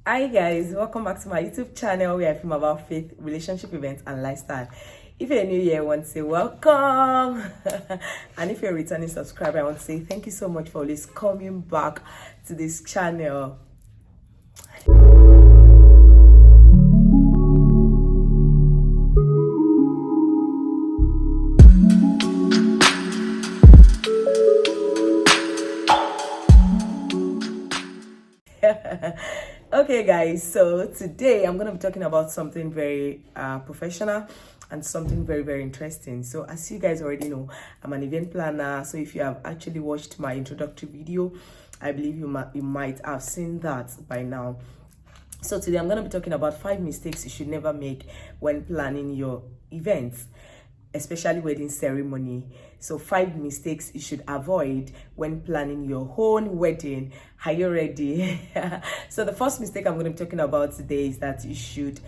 Hi guys, welcome back to my YouTube channel where I film about faith, relationship, events, and lifestyle. If you're new here, I want to say welcome. And if you're a returning subscriber, I want to say thank you so much for always coming back to this channel. Okay guys, so today I'm going to be talking about something very professional and something very interesting. So as you guys already know, I'm an event planner. So if you have actually watched my introductory video, I believe you might have seen that by now. So today I'm going to be talking about 5 mistakes you should never make when planning your events, especially wedding ceremony. So 5 mistakes you should avoid when planning your own wedding. Are you ready? So the first mistake I'm going to be talking about today is that you should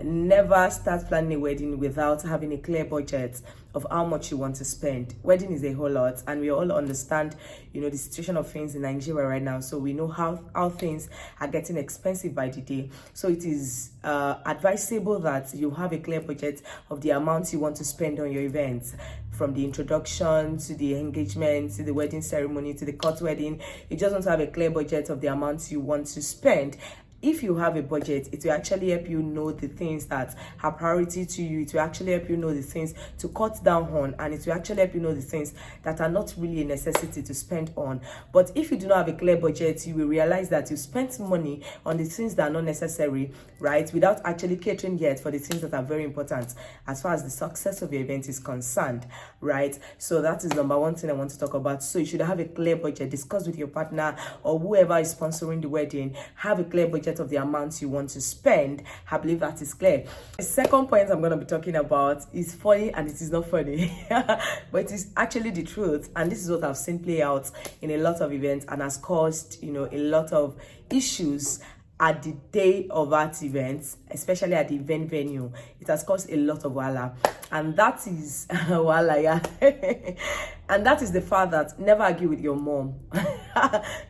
never start planning a wedding without having a clear budget of how much you want to spend. Wedding is a whole lot, and we all understand, the situation of things in Nigeria right now. So we know how things are getting expensive by the day. So it is advisable that you have a clear budget of the amounts you want to spend on your events, from the introduction to the engagement to the wedding ceremony to the court wedding. You just want to have a clear budget of the amounts you want to spend. If you have a budget, it will actually help you know the things that are priority to you. It will actually help you know the things to cut down on, and it will actually help you know the things that are not really a necessity to spend on. But if you do not have a clear budget, you will realize that you spent money on the things that are not necessary, right? Without actually catering yet for the things that are very important as far as the success of your event is concerned, right? So that is number one thing I want to talk about. So you should have a clear budget. Discuss with your partner or whoever is sponsoring the wedding. Have a clear budget of the amounts you want to spend. I believe that is clear. The second point I'm going to be talking about is funny, and it is not funny, but it is actually the truth. And this is what I've seen play out in a lot of events and has caused, a lot of issues at the day of that event, especially at the event venue. It has caused a lot of wala, and that is wala, yeah. And that is the fact that never argue with your mom.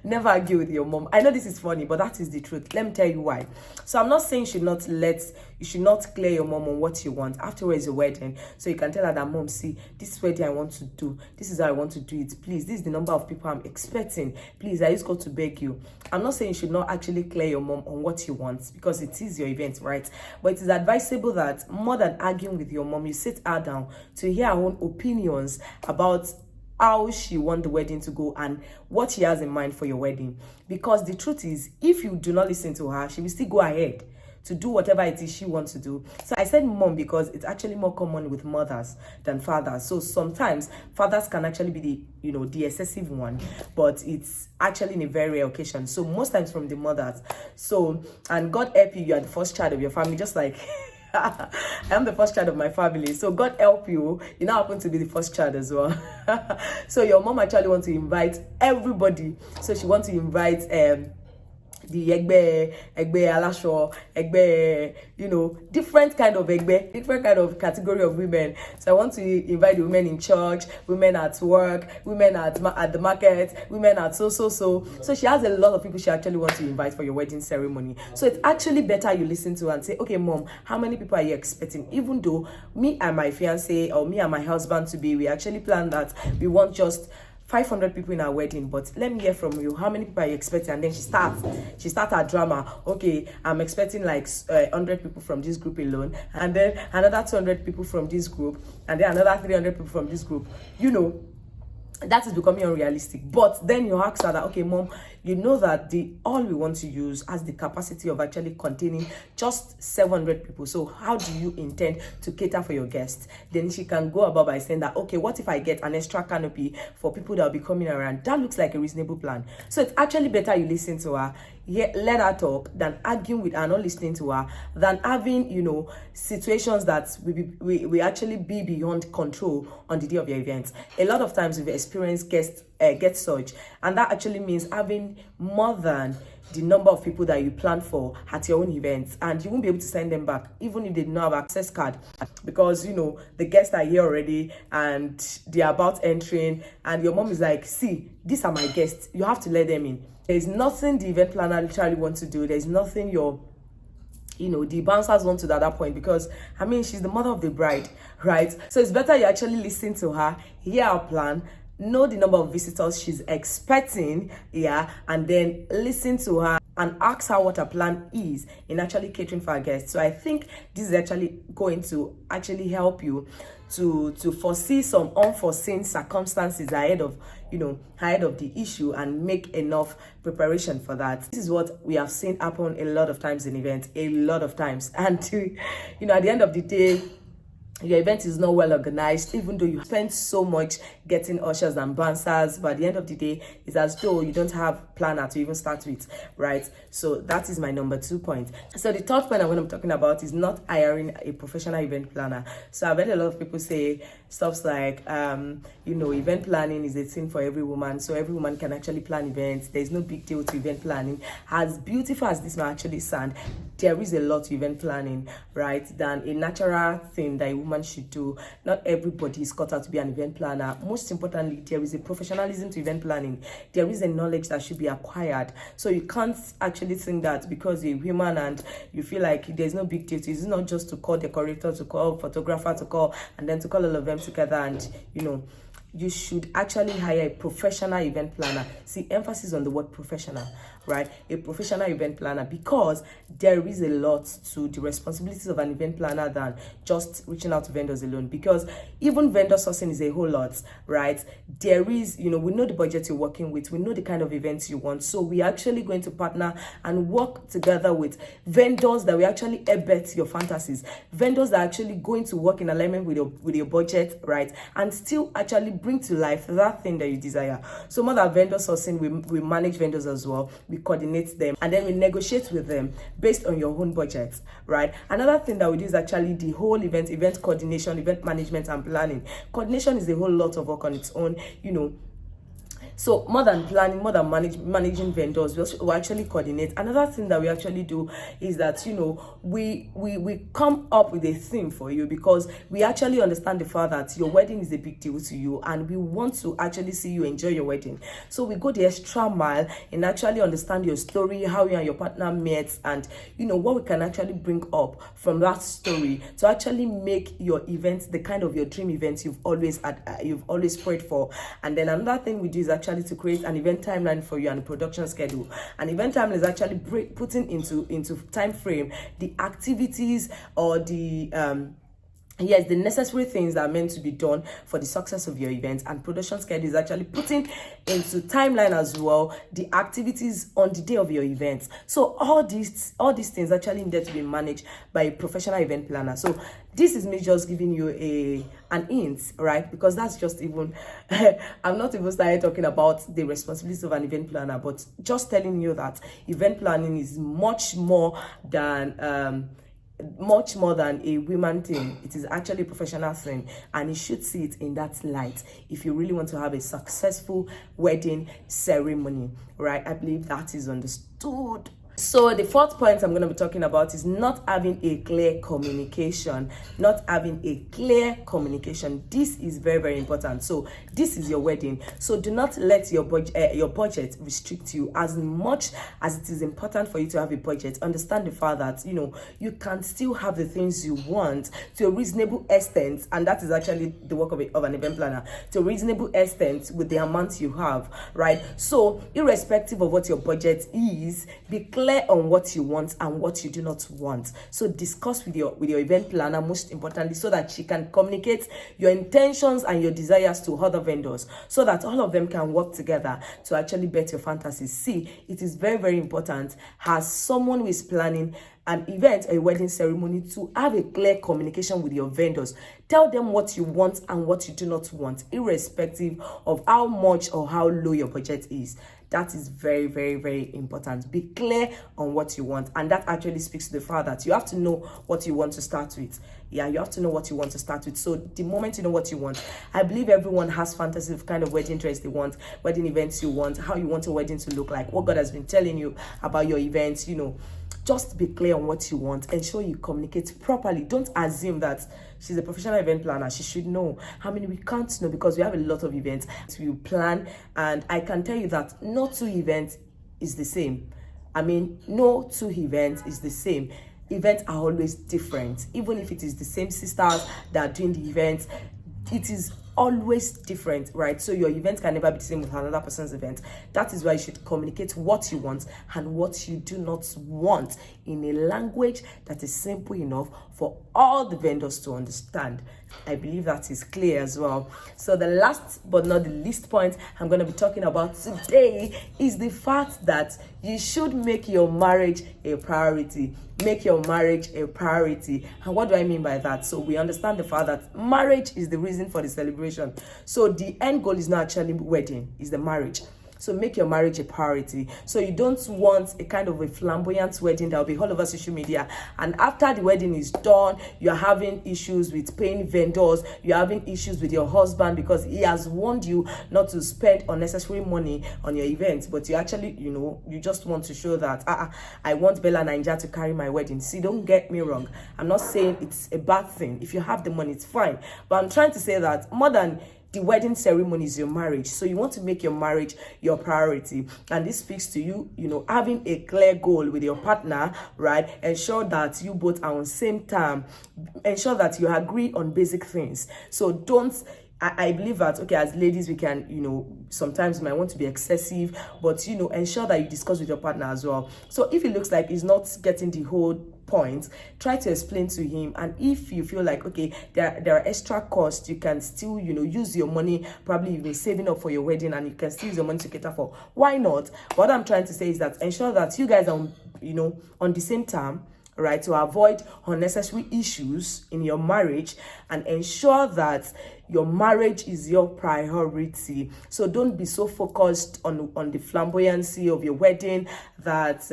Never argue with your mom. I know this is funny, but that is the truth. Let me tell you why. So I'm not saying you should not clear your mom on what you want. Afterwards, your wedding, so you can tell her that, mom, see, this wedding I want to do, this is how I want to do it. Please, this is the number of people I'm expecting. Please, I just got to beg you. I'm not saying you should not actually clear your mom on what you want, because it is your event, right? But it is advisable that more than arguing with your mom, you sit her down to hear her own opinions about how she wants the wedding to go and what she has in mind for your wedding. Because the truth is, if you do not listen to her, she will still go ahead to do whatever it is she wants to do. So I said mom because it's actually more common with mothers than fathers. So sometimes fathers can actually be the excessive one, but it's actually in a very rare occasion. So most times from the mothers. So, and God help you are the first child of your family, just like I am the first child of my family, so God help you, you now happen to be the first child as well. So your mom actually wants to invite everybody. So she wants to invite the egbe alasho, different kind of different kind of category of women. So I want to invite the women in church, women at work, women at the market, women at so. So she has a lot of people she actually wants to invite for your wedding ceremony. So it's actually better you listen to her and say, okay, mom, how many people are you expecting? Even though me and my fiance or me and my husband to be, we actually plan that we want just 500 people in our wedding, but let me hear from you. How many people are you expecting? And then she starts her drama. Okay, I'm expecting like 100 people from this group alone, and then another 200 people from this group, and then another 300 people from this group. That is becoming unrealistic. But then you ask her that, okay, mom, you know that the all we want to use has the capacity of actually containing just 700 people. So how do you intend to cater for your guests? Then she can go about by saying that, okay, what if I get an extra canopy for people that will be coming around? That looks like a reasonable plan. So it's actually better you listen to her, let her talk, than arguing with her, not listening to her, than having, situations that we actually be beyond control on the day of your event. A lot of times we've experienced guests get such, and that actually means having more than the number of people that you plan for at your own events, and you won't be able to send them back even if they don't have access card, because the guests are here already and they're about entering, and your mom is like, see, these are my guests, you have to let them in. There's nothing the event planner literally wants to do. There's nothing the bouncers want to do at that point, because she's the mother of the bride, right? So it's better you actually listen to her, hear her plan, know the number of visitors she's expecting, and then listen to her and ask her what her plan is in actually catering for her guests. So I think this is actually going to actually help you to foresee some unforeseen circumstances ahead of the issue and make enough preparation for that. This is what we have seen happen a lot of times in events, a lot of times. And at the end of the day, your event is not well organized, even though you spend so much getting ushers and bouncers, but at the end of the day, it's as though you don't have planner to even start with, right? So that is my number 2 point. So the third point I'm going to be talking about is not hiring a professional event planner. So I've heard a lot of people say stuff like, event planning is a thing for every woman, so every woman can actually plan events. There's no big deal to event planning. As beautiful as this might actually sound, there is a lot to event planning, right, than a natural thing that a woman should do. Not everybody is cut out to be an event planner. Most importantly, there is a professionalism to event planning. There is a knowledge that should be acquired. So you can't actually think that because you're a woman and you feel like there's no big deal to it. It's not just to call decorator, to call photographer, to call, and then to call all of them together, and you should actually hire a professional event planner. See, emphasis on the word professional, right? A professional event planner, because there is a lot to the responsibilities of an event planner than just reaching out to vendors alone, because even vendor sourcing is a whole lot, right? There is, we know the budget you're working with, we know the kind of events you want, so we're actually going to partner and work together with vendors that will actually abet your fantasies, vendors that are actually going to work in alignment with your budget, right? And still actually bring to life that thing that you desire. So more than vendor sourcing, we manage vendors as well, we coordinate them, and then we negotiate with them based on your own budget, right? Another thing that we do is actually the whole event coordination, event management and planning. Coordination is a whole lot of work on its own, So more than planning, more than managing vendors, we actually coordinate. Another thing that we actually do is that, we come up with a theme for you, because we actually understand the fact that your wedding is a big deal to you and we want to actually see you enjoy your wedding. So we go the extra mile and actually understand your story, how you and your partner met, and, what we can actually bring up from that story to actually make your event the kind of your dream event you've always prayed for. And then another thing we do is actually to create an event timeline for you and a production schedule. An event timeline is actually putting into time frame the activities or the necessary things that are meant to be done for the success of your event. And production schedule is actually putting into timeline as well the activities on the day of your event. So all these things actually need to be managed by a professional event planner. So this is me just giving you an hint, right? Because that's just even I'm not even started talking about the responsibilities of an event planner, but just telling you that event planning is much more than a women thing. It is actually a professional thing, and you should see it in that light if you really want to have a successful wedding ceremony, right? I believe that is understood. So the fourth point I'm going to be talking about is not having a clear communication. Not having a clear communication. This is very, very important. So this is your wedding. So do not let your budget restrict you. As much as it is important for you to have a budget, understand the fact that, you can still have the things you want to a reasonable extent. And that is actually the work of an event planner. To a reasonable extent with the amount you have, right? So irrespective of what your budget is, be clear on what you want and what you do not want. So discuss with your event planner, most importantly, so that she can communicate your intentions and your desires to other vendors, so that all of them can work together to actually bet your fantasies. See, it is very, very important as someone who is planning an event or a wedding ceremony to have a clear communication with your vendors. Tell them what you want and what you do not want, irrespective of how much or how low your budget is. That is very, very, very important. Be clear on what you want, and that actually speaks to the fact that you have to know what you want to start with. Yeah, you have to know what you want to start with. So the moment you know what you want, I believe everyone has fantasy of kind of wedding dress they want, wedding events you want, how you want a wedding to look like, what God has been telling you about your events, just be clear on what you want. Ensure you communicate properly. Don't assume that she's a professional event planner, she should know. How many? We can't know, because we have a lot of events we plan, and I can tell you that no two events is the same. No two events is the same. Events are always different. Even if it is the same sisters that are doing the events, it is always different, right? So your event can never be the same with another person's event. That is why you should communicate what you want and what you do not want in a language that is simple enough for all the vendors to understand. I believe that is clear as well. So the last but not the least point I'm going to be talking about today is the fact that you should make your marriage a priority. Make your marriage a priority. And what do I mean by that? So we understand the fact that marriage is the reason for the celebration. So the end goal is not actually wedding, it's the marriage. So make your marriage a priority. So you don't want a kind of a flamboyant wedding that will be all over social media, and after the wedding is done, you're having issues with paying vendors, you're having issues with your husband because he has warned you not to spend unnecessary money on your events, but you actually, you just want to show that, I want Bella Naija to carry my wedding. See, don't get me wrong. I'm not saying it's a bad thing. If you have the money, it's fine. But I'm trying to say that more than the wedding ceremony is your marriage. So you want to make your marriage your priority. And this speaks to you, having a clear goal with your partner, right? Ensure that you both are on same time. Ensure that you agree on basic things. So don't, I believe that, okay, as ladies, we can, sometimes we might want to be excessive, but, ensure that you discuss with your partner as well. So if it looks like he's not getting the whole point, try to explain to him. And if you feel like, okay, there are extra costs, you can still, use your money. Probably you've been saving up for your wedding and you can still use your money to cater for. Why not? What I'm trying to say is that ensure that you guys are, on the same time, right, to avoid unnecessary issues in your marriage, and ensure that your marriage is your priority. So don't be so focused on the flamboyancy of your wedding that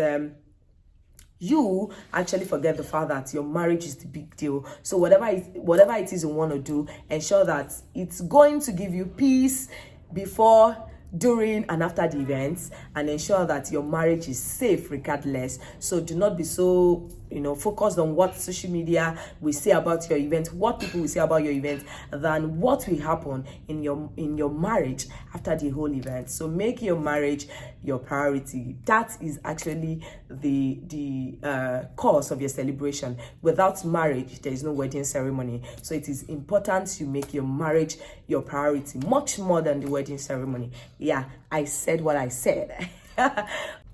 you actually forget the fact that your marriage is the big deal. So whatever it is you want to do, ensure that it's going to give you peace before, during, and after the events, and ensure that your marriage is safe regardless. So do not be so focused on what social media will say about your event, what people will say about your event, than what will happen in your marriage after the whole event. So make your marriage your priority. That is actually the cause of your celebration. Without marriage, there is no wedding ceremony. So it is important you make your marriage your priority, much more than the wedding ceremony. Yeah, I said what I said.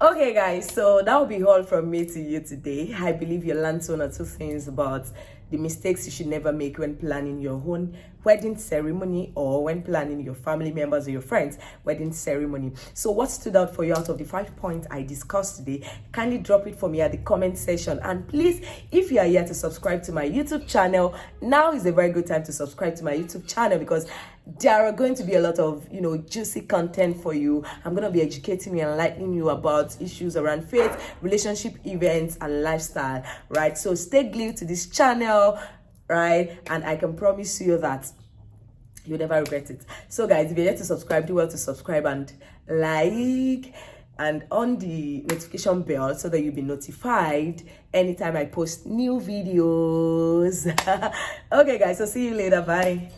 Okay guys, so that will be all from me to you today. I believe you learned one or two things about the mistakes you should never make when planning your own wedding ceremony, or when planning your family members or your friends' wedding ceremony. So what stood out for you out of the 5 points I discussed today? Kindly drop it for me at the comment section. And please, if you are here to subscribe to my YouTube channel, now is a very good time to subscribe to my YouTube channel, because there are going to be a lot of juicy content for you. I'm going to be educating you and enlightening you about issues around faith, relationship, events, and lifestyle, right? So stay glued to this channel, right? And I can promise you that you'll never regret it. So guys, if you're yet to subscribe, do well to subscribe and like, and on the notification bell, so that you'll be notified anytime I post new videos. Okay guys, so see you later. Bye.